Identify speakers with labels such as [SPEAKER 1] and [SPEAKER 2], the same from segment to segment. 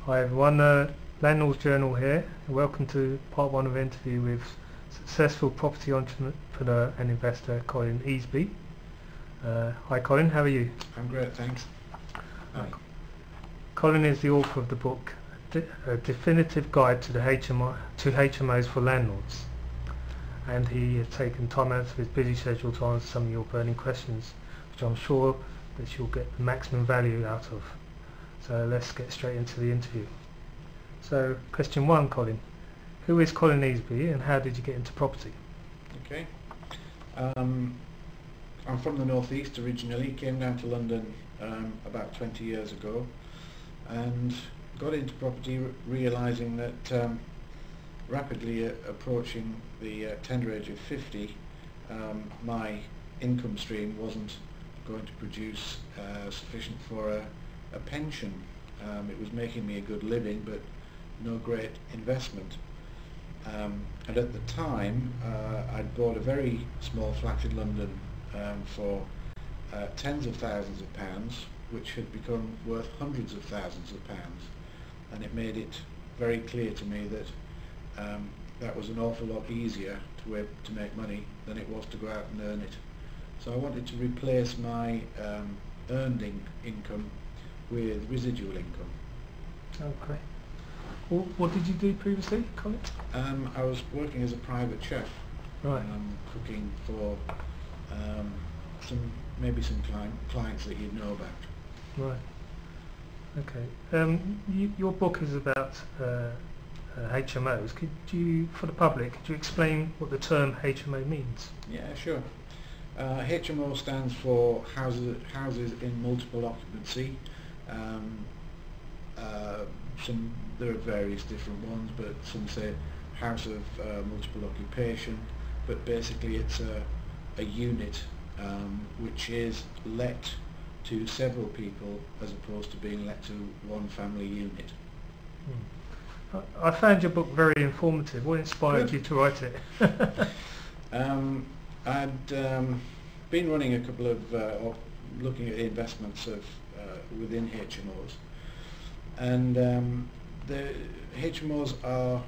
[SPEAKER 1] Hi everyone, Landlords Journal here. Welcome to part one of the interview with successful property entrepreneur and investor Colin Easby. Hi Colin, how are you?
[SPEAKER 2] I'm great, thanks. Hi.
[SPEAKER 1] Colin is the author of the book A Definitive Guide to HMOs for Landlords, and he has taken time out of his busy schedule to answer some of your burning questions, which I'm sure that you'll get the maximum value out of. So let's get straight into the interview. So question one, Colin. Who is Colin Easby and how did you get into property?
[SPEAKER 2] Okay. I'm from the northeast originally, came down to London about 20 years ago and got into property realising that rapidly approaching the tender age of 50, my income stream wasn't going to produce sufficient for a pension. It was making me a good living but no great investment. And at the time I'd bought a very small flat in London for tens of thousands of pounds, which had become worth hundreds of thousands of pounds, and it made it very clear to me that that was an awful lot easier to make money than it was to go out and earn it. So I wanted to replace my earned income with residual income.
[SPEAKER 1] Okay. Well, what did you do previously, Colin?
[SPEAKER 2] I was working as a private chef,
[SPEAKER 1] Right.
[SPEAKER 2] cooking for maybe some clients that you'd know about.
[SPEAKER 1] Right. Okay. Your book is about HMOs. Could you, for the public, could you explain what the term HMO means?
[SPEAKER 2] Yeah, sure. HMO stands for houses in multiple occupancy. There are various different ones, but some say house of multiple occupation, but basically it's a unit which is let to several people as opposed to being let to one family unit.
[SPEAKER 1] I found your book very informative. What inspired you to write it?
[SPEAKER 2] I'd been running a couple of, or looking at investments within HMOs, and the HMOs are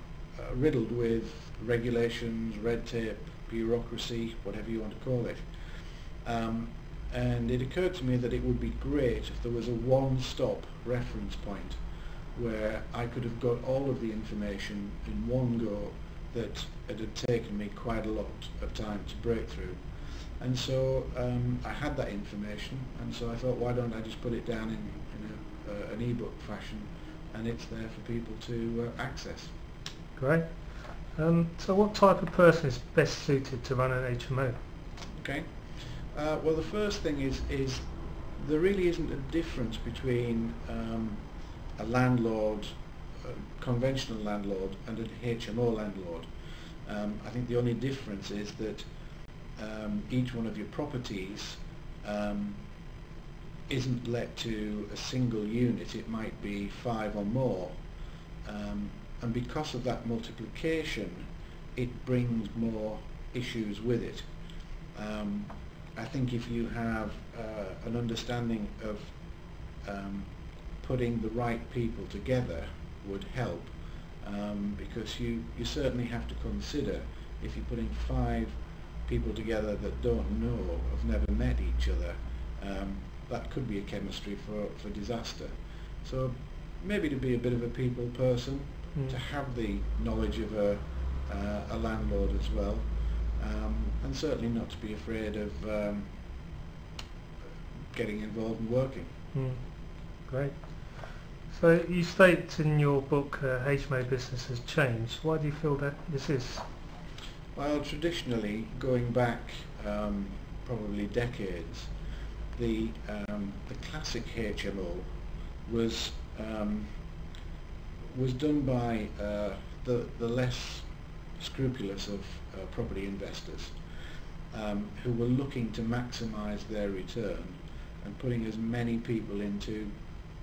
[SPEAKER 2] riddled with regulations, red tape, bureaucracy, whatever you want to call it. And it occurred to me that it would be great if there was a one-stop reference point where I could have got all of the information in one go that it had taken me quite a lot of time to break through. And so I had that information, and so I thought, why don't I just put it down in an e-book fashion, and it's there for people to access.
[SPEAKER 1] Great. So what type of person is best suited to run an HMO?
[SPEAKER 2] Okay. Well, the first thing is there really isn't a difference between a landlord, a conventional landlord, and an HMO landlord. I think the only difference is that each one of your properties isn't let to a single unit. It might be 5 or more, and because of that multiplication it brings more issues with it. I think if you have an understanding of putting the right people together would help, because you certainly have to consider, if you're putting 5 people together that don't know, have never met each other, that could be a chemistry for disaster. So maybe to be a bit of a people person, to have the knowledge of a landlord as well, and certainly not to be afraid of getting involved and working.
[SPEAKER 1] Great. So you state in your book HMO business has changed. Why do you feel that this is?
[SPEAKER 2] Well, traditionally, going back probably decades, the classic HMO was done by the less scrupulous of property investors, who were looking to maximise their return and putting as many people into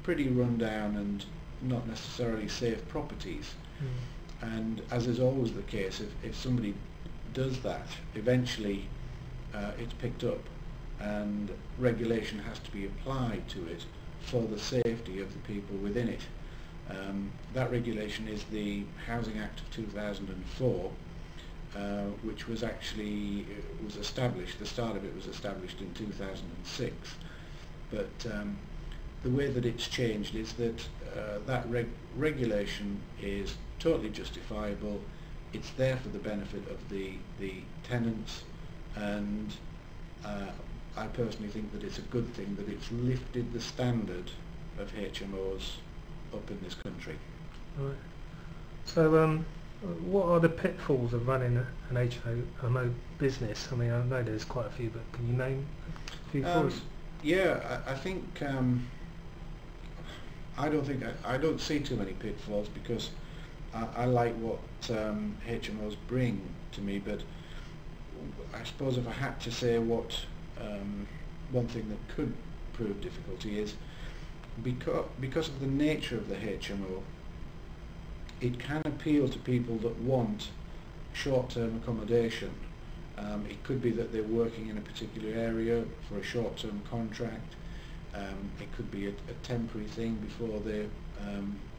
[SPEAKER 2] pretty rundown and not necessarily safe properties. And as is always the case, if somebody does that, eventually it's picked up and regulation has to be applied to it for the safety of the people within it. That regulation is the Housing Act of 2004, which was actually established. The start of it was established in 2006, but the way that it's changed is that that regulation is totally justifiable. It's there for the benefit of the tenants, and I personally think that it's a good thing that it's lifted the standard of HMOs up in this country.
[SPEAKER 1] Right. So what are the pitfalls of running an HMO business? I mean, I know there's quite a few, but can you name a few for us?
[SPEAKER 2] Yeah, I think I don't see too many pitfalls, because I like what HMOs bring to me. But I suppose if I had to say what one thing that could prove difficulty is, because of the nature of the HMO, it can appeal to people that want short-term accommodation. It could be that they're working in a particular area for a short-term contract. It could be a temporary thing before they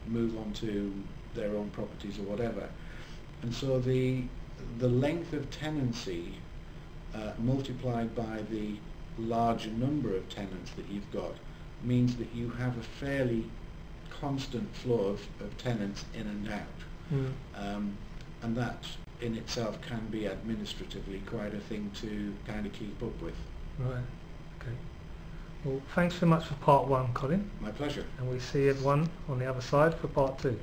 [SPEAKER 2] move on to their own properties or whatever. And so the length of tenancy multiplied by the larger number of tenants that you've got means that you have a fairly constant flow of tenants in and out. And that in itself can be administratively quite a thing to kind of keep up with.
[SPEAKER 1] Right, okay. Well, thanks so much for part one, Colin.
[SPEAKER 2] My pleasure.
[SPEAKER 1] And we see everyone on the other side for part two.